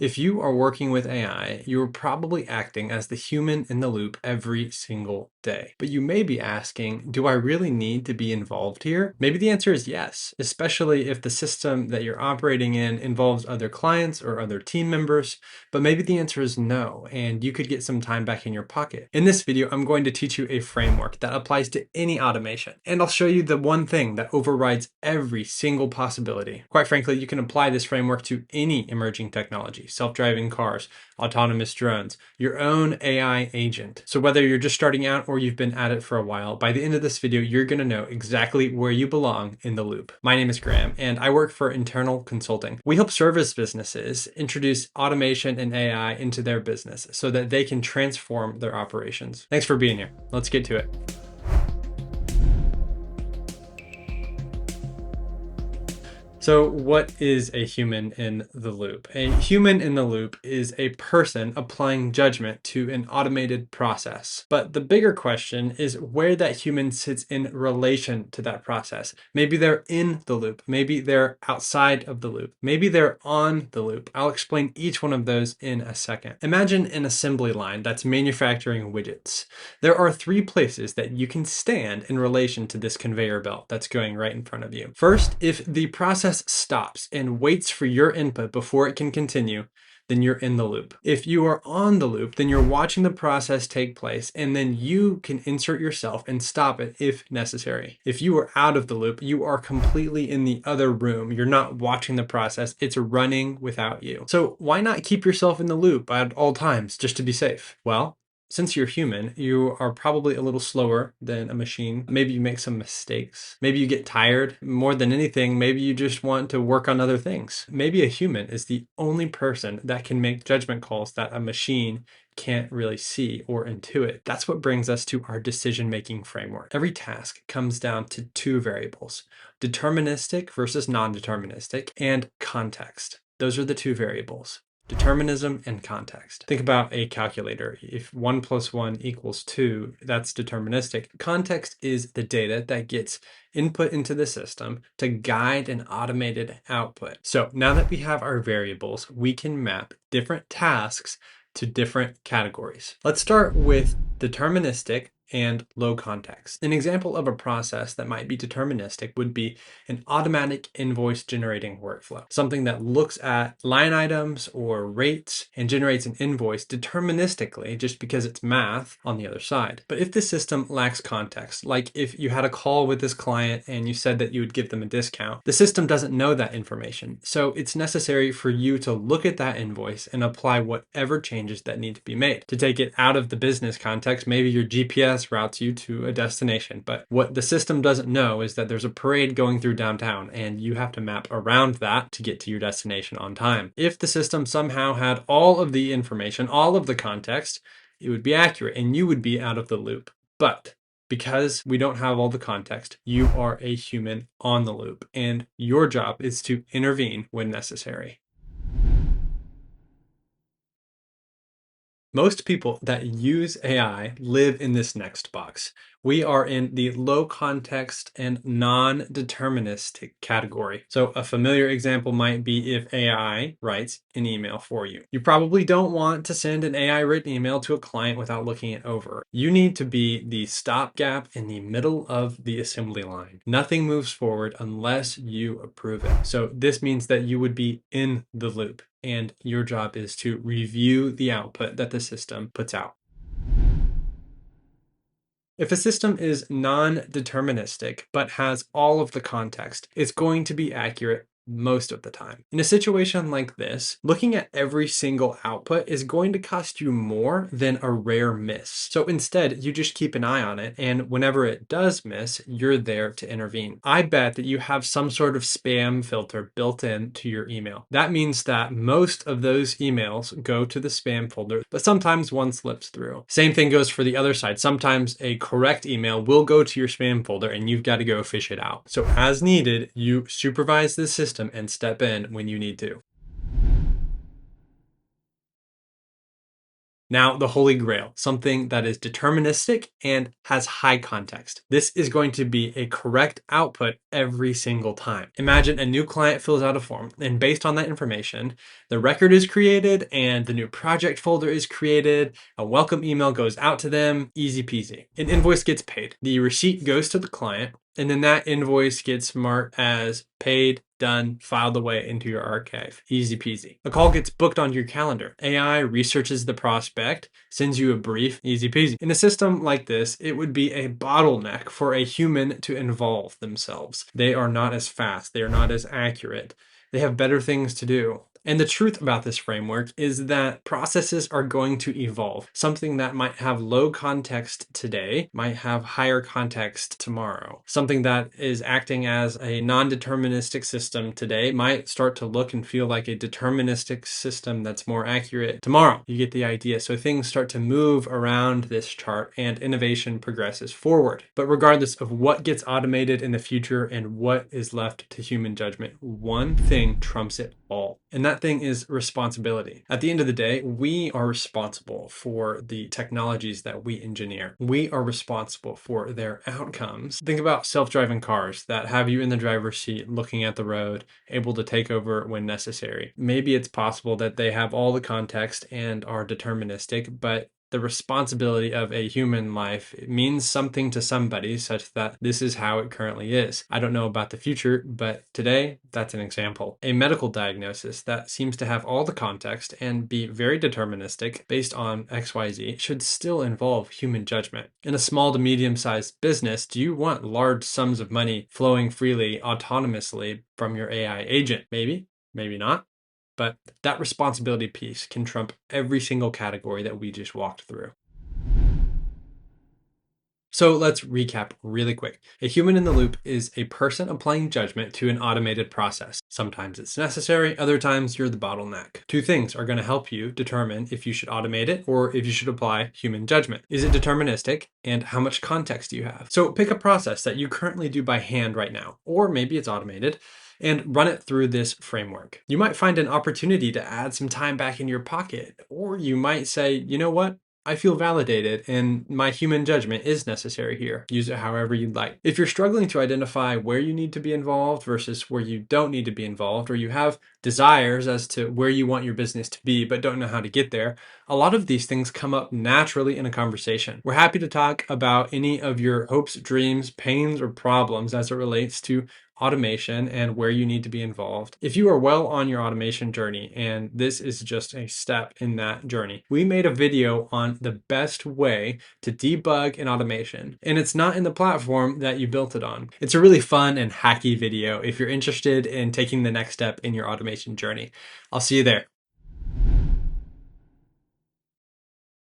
If you are working with AI, you are probably acting as the human in the loop every single day. But you may be asking, do I really need to be involved here? Maybe the answer is yes, especially if the system that you're operating in involves other clients or other team members. But maybe the answer is no, and you could get some time back in your pocket. In this video, I'm going to teach you a framework that applies to any automation, and I'll show you the one thing that overrides every single possibility. Quite frankly, you can apply this framework to any emerging technology: self-driving cars, autonomous drones, your own AI agent. So whether you're just starting out or you've been at it for a while, by the end of this video, you're going to know exactly where you belong in the loop. My name is Graham, and I work for Internyl Consulting. We help service businesses introduce automation and AI into their business so that they can transform their operations. Thanks for being here. Let's get to it. So what is a human in the loop? A human in the loop is a person applying judgment to an automated process. But the bigger question is where that human sits in relation to that process. Maybe they're in the loop. Maybe they're outside of the loop. Maybe they're on the loop. I'll explain each one of those in a second. Imagine an assembly line that's manufacturing widgets. There are 3 places that you can stand in relation to this conveyor belt that's going right in front of you. First, if the process stops and waits for your input before it can continue, then you're in the loop. If you are on the loop, then you're watching the process take place, and then you can insert yourself and stop it if necessary. If you are out of the loop, you are completely in the other room. You're not watching the process. It's running without you. So why not keep yourself in the loop at all times just to be safe? Well, since you're human, you are probably a little slower than a machine. Maybe you make some mistakes. Maybe you get tired. More than anything, maybe you just want to work on other things. Maybe a human is the only person that can make judgment calls that a machine can't really see or intuit. That's what brings us to our decision-making framework. Every task comes down to 2 variables: deterministic versus non-deterministic, and context. Those are the 2 variables. Determinism and context. Think about a calculator. If 1 + 1 = 2, that's deterministic. Context is the data that gets input into the system to guide an automated output. So now that we have our variables, we can map different tasks to different categories. Let's start with deterministic and low context. An example of a process that might be deterministic would be an automatic invoice generating workflow, something that looks at line items or rates and generates an invoice deterministically just because it's math on the other side. But if the system lacks context, like if you had a call with this client and you said that you would give them a discount, the system doesn't know that information. So it's necessary for you to look at that invoice and apply whatever changes that need to be made. To take it out of the business context, maybe your GPS routes you to a destination, but what the system doesn't know is that there's a parade going through downtown and you have to map around that to get to your destination on time. If the system somehow had all of the information, all of the context, it would be accurate and you would be out of the loop. But because we don't have all the context, you are a human on the loop, and your job is to intervene when necessary. Most people that use AI live in this next box. We are in the low context and non-deterministic category. So a familiar example might be if AI writes an email for you. You probably don't want to send an AI written email to a client without looking it over. You need to be the stopgap in the middle of the assembly line. Nothing moves forward unless you approve it. So this means that you would be in the loop, and your job is to review the output that the system puts out. If a system is non-deterministic but has all of the context, it's going to be accurate most of the time. In a situation like this, looking at every single output is going to cost you more than a rare miss. So instead, you just keep an eye on it, and whenever it does miss, you're there to intervene. I bet that you have some sort of spam filter built into your email. That means that most of those emails go to the spam folder, but sometimes one slips through. Same thing goes for the other side. Sometimes a correct email will go to your spam folder and you've got to go fish it out. So as needed, you supervise the system and step in when you need to. Now, the Holy Grail, something that is deterministic and has high context. This is going to be a correct output every single time. Imagine a new client fills out a form, and based on that information, the record is created and the new project folder is created. A welcome email goes out to them, easy peasy. An invoice gets paid. The receipt goes to the client, and then that invoice gets marked as paid, done, filed away into your archive. Easy peasy. A call gets booked onto your calendar. AI researches the prospect, sends you a brief, easy peasy. In a system like this, it would be a bottleneck for a human to involve themselves. They are not as fast. They are not as accurate. They have better things to do. And the truth about this framework is that processes are going to evolve. Something that might have low context today might have higher context tomorrow. Something that is acting as a non-deterministic system today might start to look and feel like a deterministic system that's more accurate tomorrow. You get the idea. So things start to move around this chart and innovation progresses forward. But regardless of what gets automated in the future and what is left to human judgment, one thing trumps it all. And that thing is responsibility. At the end of the day, we are responsible for the technologies that we engineer. We are responsible for their outcomes. Think about self-driving cars that have you in the driver's seat, looking at the road, able to take over when necessary. Maybe it's possible that they have all the context and are deterministic, but the responsibility of a human life means something to somebody such that this is how it currently is. I don't know about the future, but today, that's an example. A medical diagnosis that seems to have all the context and be very deterministic based on XYZ should still involve human judgment. In a small to medium-sized business, do you want large sums of money flowing freely, autonomously from your AI agent? Maybe, maybe not. But that responsibility piece can trump every single category that we just walked through. So let's recap really quick. A human in the loop is a person applying judgment to an automated process. Sometimes it's necessary, other times you're the bottleneck. Two things are going to help you determine if you should automate it or if you should apply human judgment. Is it deterministic? And how much context do you have? So pick a process that you currently do by hand right now, or maybe it's automated, and run it through this framework. You might find an opportunity to add some time back in your pocket, or you might say, you know what? I feel validated and my human judgment is necessary here. Use it however you'd like. If you're struggling to identify where you need to be involved versus where you don't need to be involved, or you have desires as to where you want your business to be but don't know how to get there, a lot of these things come up naturally in a conversation. We're happy to talk about any of your hopes, dreams, pains, or problems as it relates to automation and where you need to be involved. If you are well on your automation journey and this is just a step in that journey, we made a video on the best way to debug an automation, and it's not in the platform that you built it on. It's a really fun and hacky video if you're interested in taking the next step in your automation journey. I'll see you there.